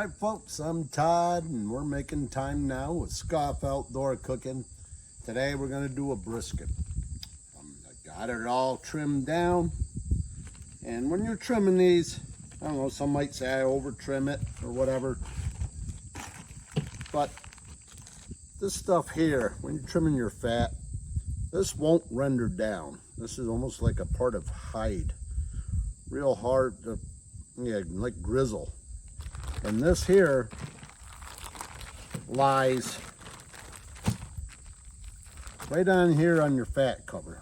Hi folks, I'm Todd and we're making time now with SCOFF Outdoor Cooking. Today we're going to do a brisket. I got it all trimmed down, and when you're trimming these, I don't know, some might say I over trim it or whatever, but this stuff here, when you're trimming your fat, this won't render down. This is almost like a part of hide, real hard to, like grizzle. And this here lies right on here on your fat cover.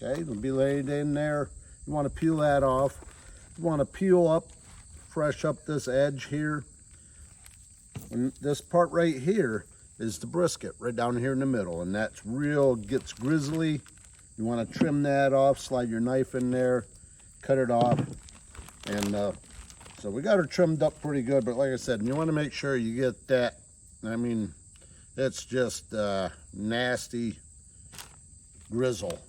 Okay, it'll be laid in there. You want to peel that off. You want to peel up, fresh up this edge here. And this part right here is the brisket, right down here in the middle. And that's real, gets grizzly. You want to trim that off, slide your knife in there, cut it off. And so we got her trimmed up pretty good, but like I said, you want to make sure you get that. I mean, it's just nasty grizzle.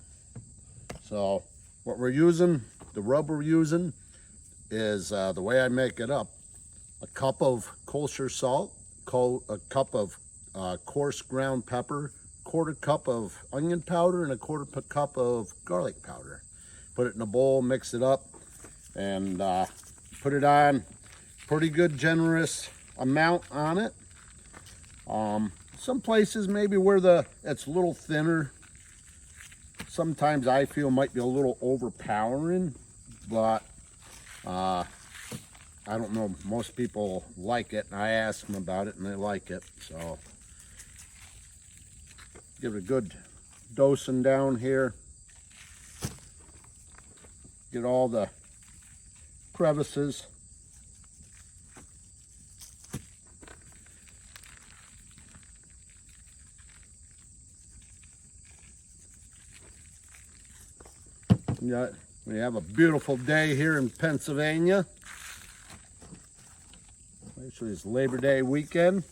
So what we're using, the rub we're using is the way I make it up: a cup of kosher salt, a cup of coarse ground pepper, quarter cup of onion powder, and a quarter cup of garlic powder. Put it in a bowl, mix it up, and put it on pretty good generous amount on it. Some places maybe where it's a little thinner, sometimes I feel might be a little overpowering, but I don't know, most people like it, and I ask them about it and they like it. So give it a good dosing down here, get all the crevices. Yeah, we have a beautiful day here in Pennsylvania. Actually, it's Labor Day weekend.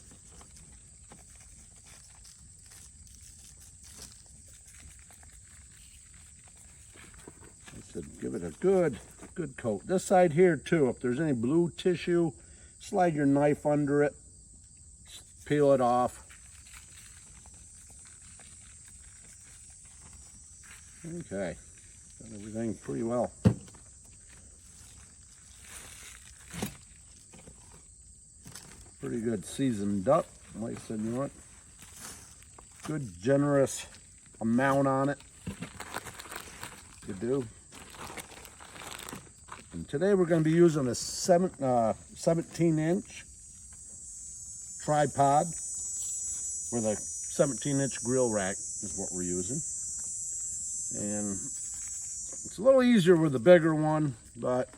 I said give it a good coat. This side here too, if there's any blue tissue, slide your knife under it, peel it off. Okay, got everything pretty well. Pretty good seasoned up. Like I said, you want good generous amount on it. You do. And today we're going to be using a 17-inch tripod with a 17-inch grill rack is what we're using. And it's a little easier with the bigger one, but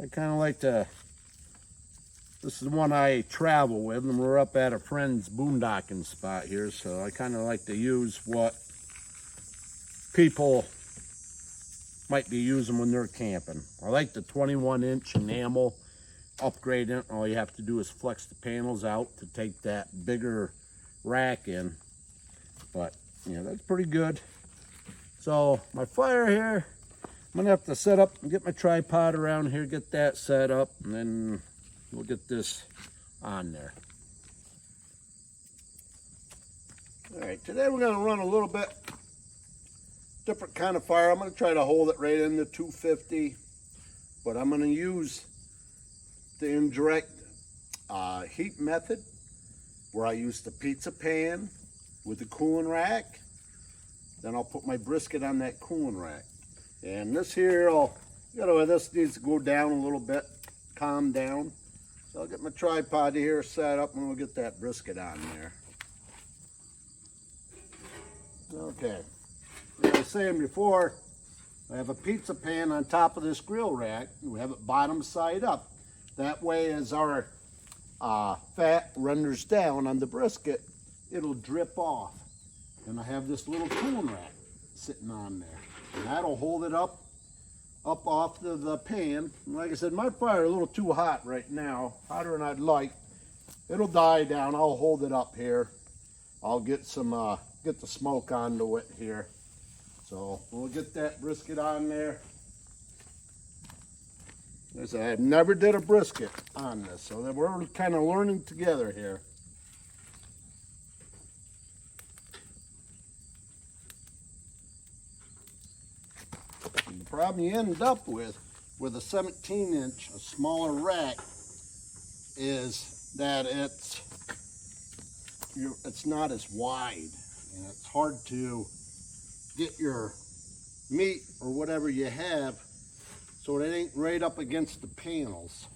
I kind of like to, this is the one I travel with, and we're up at a friend's boondocking spot here, so I kind of like to use what people might be using when they're camping. I like the 21-inch enamel upgrade in. All you have to do is flex the panels out to take that bigger rack in. But yeah, that's pretty good. So my fire here, I'm gonna have to set up and get my tripod around here, get that set up, and then we'll get this on there. All right, today we're gonna run a little bit different kind of fire. I'm going to try to hold it right in the 250, but I'm going to use the indirect heat method, where I use the pizza pan with the cooling rack. Then I'll put my brisket on that cooling rack. And this here, this needs to go down a little bit, calm down. So I'll get my tripod here set up and we'll get that brisket on there. Okay. Like I was saying before, I have a pizza pan on top of this grill rack. We have it bottom side up. That way, as our fat renders down on the brisket, it'll drip off. And I have this little cooling rack sitting on there. And that'll hold it up off the pan. And like I said, my fire is a little too hot right now, hotter than I'd like. It'll die down. I'll hold it up here. I'll get some get the smoke onto it here. So we'll get that brisket on there. Like I said, I've never did a brisket on this, so that we're kind of learning together here. And the problem you end up with a 17-inch, a smaller rack, is that it's not as wide, and it's hard to get your meat or whatever you have so it ain't right up against the panels.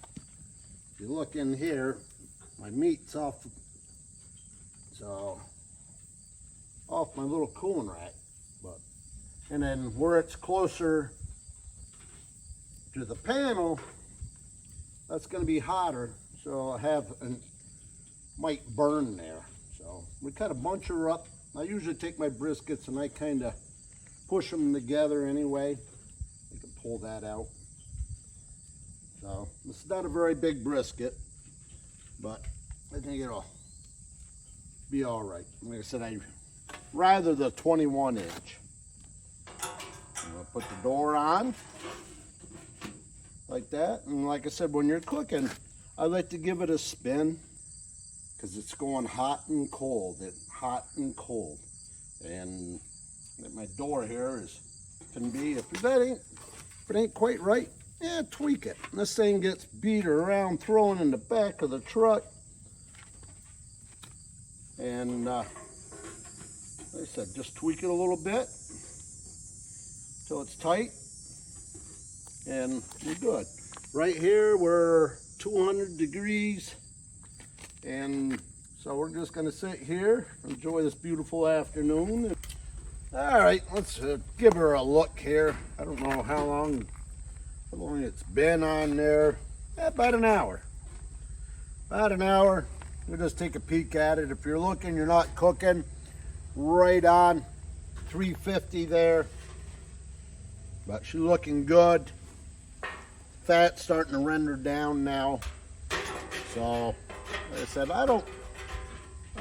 If you look in here, my meat's off my little cooling rack, and then where it's closer to the panel, that's going to be hotter, so I might burn there. So we kind of bunch her up. I usually take my briskets and I kind of push them together anyway. You can pull that out. So this is not a very big brisket, but I think it'll be all right. Like I said, I'd rather the 21-inch. I'm gonna put the door on like that, and like I said, when you're cooking, I like to give it a spin because it's going hot and cold. And my door here can be, if it ain't quite right, yeah, tweak it. This thing gets beat around, thrown in the back of the truck, and like I said, just tweak it a little bit till it's tight, and you're good. Right here we're 200 degrees, and so we're just gonna sit here, enjoy this beautiful afternoon. All right, let's give her a look here. I don't know how long it's been on there. About an hour. We'll just take a peek at it. If you're looking, you're not cooking, right on 350 there. But she's looking good. Fat's starting to render down now. So, like I said, I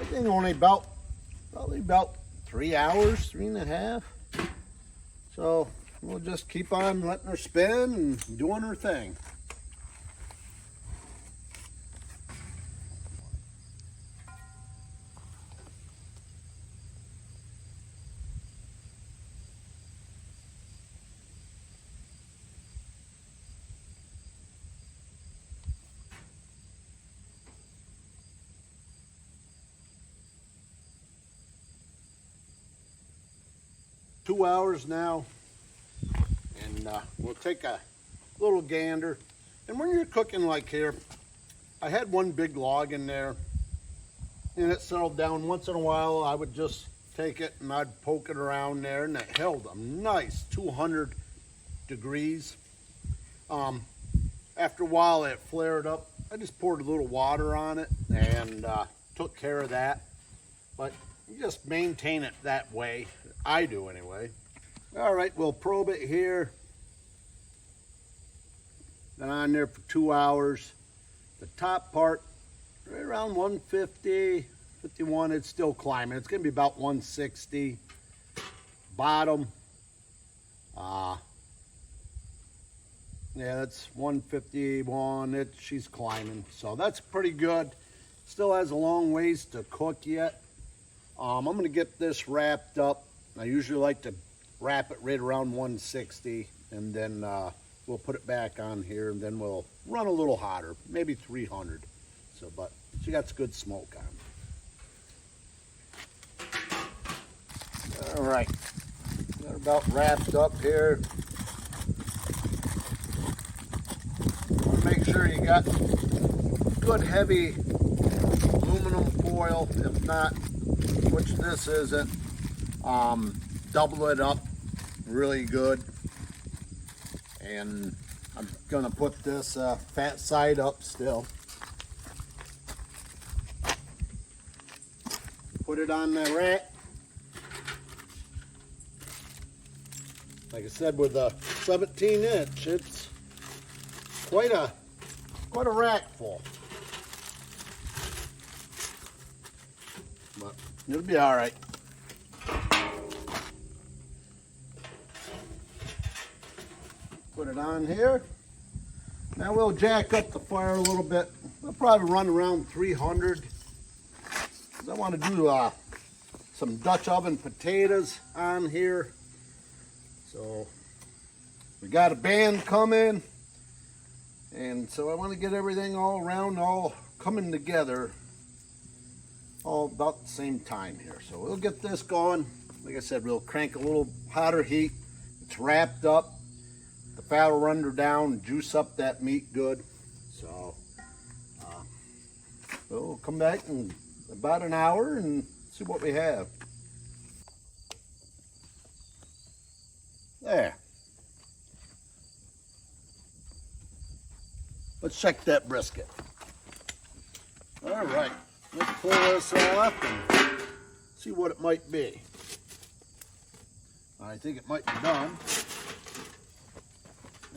think only probably about 3 hours, 3.5. So we'll just keep on letting her spin and doing her thing. Two hours now, and we'll take a little gander. And when you're cooking like here, I had one big log in there, and it settled down. Once in a while, I would just take it and I'd poke it around there, and it held a nice 200 degrees. After a while, it flared up. I just poured a little water on it and took care of that. But you just maintain it that way. I do anyway. All right, we'll probe it here. Been on there for 2 hours. The top part, right around 150, 51, it's still climbing. It's gonna be about 160. Bottom, yeah, that's 151. She's climbing, so that's pretty good. Still has a long ways to cook yet. I'm gonna get this wrapped up. I usually like to wrap it right around 160, and then we'll put it back on here, and then we'll run a little hotter, maybe 300. So, but she got some good smoke on. All right, got her about wrapped up here. Make sure you got good heavy aluminum foil. If not, which this isn't, double it up really good. And I'm gonna put this fat side up still. Put it on the rack. Like I said, with a 17-inch, it's quite a rack full. But it'll be all right. Put it on here. Now we'll jack up the fire a little bit. I'll probably run around 300. I want to do some Dutch oven potatoes on here. So we got a band coming, and so I want to get everything all around, all coming together, all about the same time here. So we'll get this going. Like I said, we'll crank a little hotter heat. It's wrapped up. The fat will run down and juice up that meat good. So we'll come back in about an hour and see what we have. There. Let's check that brisket. All right, let's pull this off and see what it might be. I think it might be done.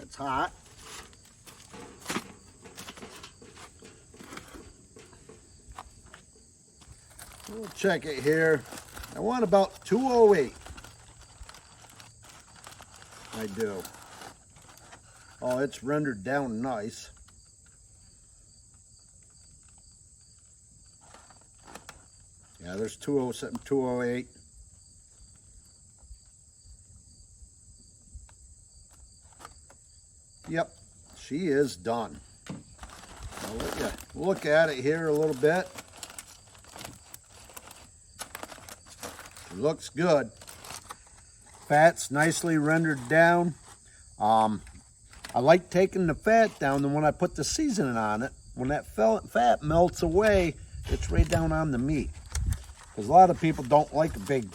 It's hot. We'll check it here. I want about 208. I do. Oh, it's rendered down nice. Yeah, there's 207, 208. Yep, she is done. I'll let you look at it here a little bit. She looks good. Fat's nicely rendered down. I like taking the fat down, and when I put the seasoning on it, when that fat melts away, it's right down on the meat. Because a lot of people don't like a big,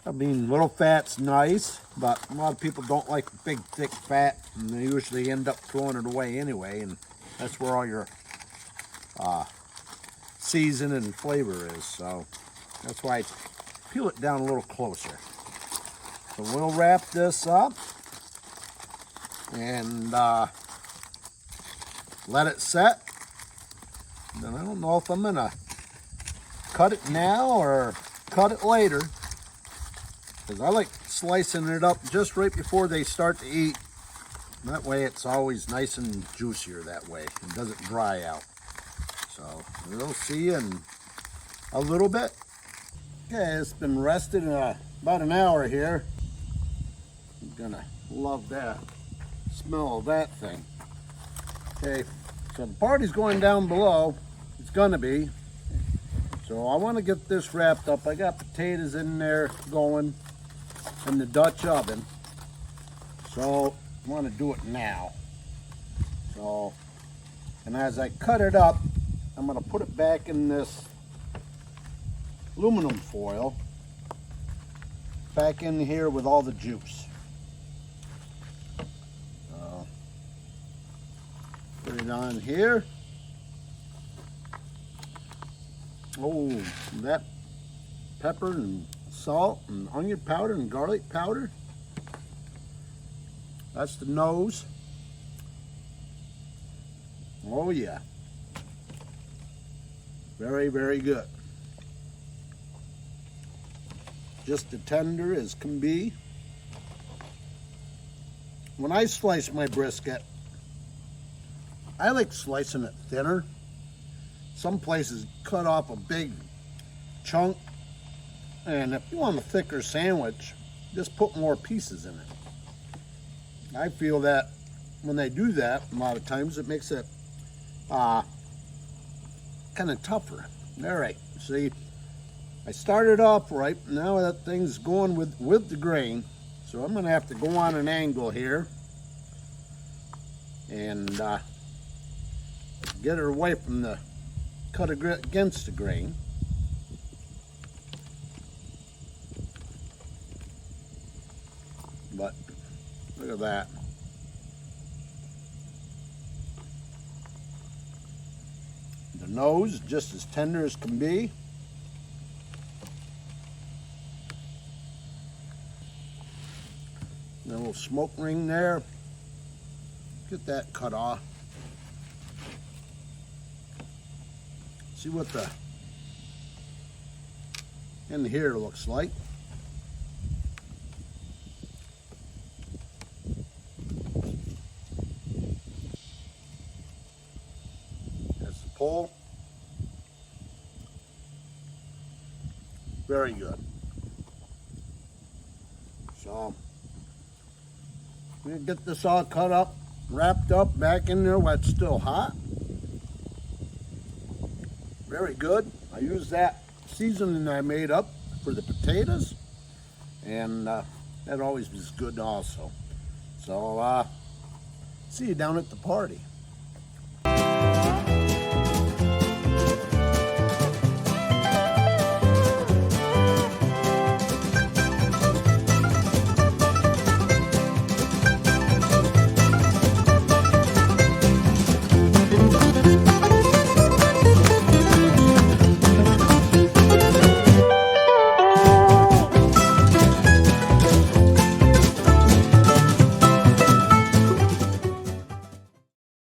little fat's nice, but a lot of people don't like big, thick fat, and they usually end up throwing it away anyway, and that's where all your season and flavor is. So that's why I peel it down a little closer. So we'll wrap this up and let it set. Then I don't know if I'm gonna cut it now or cut it later, because I like slicing it up just right before they start to eat. That way it's always nice and juicier that way. It doesn't dry out. So we'll see you in a little bit. Okay, it's been rested about an hour here. I'm gonna love that smell of that thing. Okay, so the party's going down below. It's gonna be. So I want to get this wrapped up. I got potatoes in there going in the Dutch oven. So I want to do it now. So, and as I cut it up, I'm going to put it back in this aluminum foil, back in here with all the juice. So, put it on here. Oh, that pepper and salt and onion powder and garlic powder. That's the nose. Oh yeah. Very, very good. Just as tender as can be. When I slice my brisket, I like slicing it thinner. Some places cut off a big chunk, and if you want a thicker sandwich, just put more pieces in it. I feel that when they do that, a lot of times it makes it kind of tougher. All right, see, I started off right. Now that thing's going with the grain, so I'm going to have to go on an angle here and get her away from the cut against the grain. But look at that. The nose just as tender as can be. A little smoke ring there. Get that cut off. See what the in here looks like. pull. Very good. So, we get this all cut up, wrapped up, back in there while it's still hot. Very good. I used that seasoning I made up for the potatoes, and that always was good also. So, see you down at the party.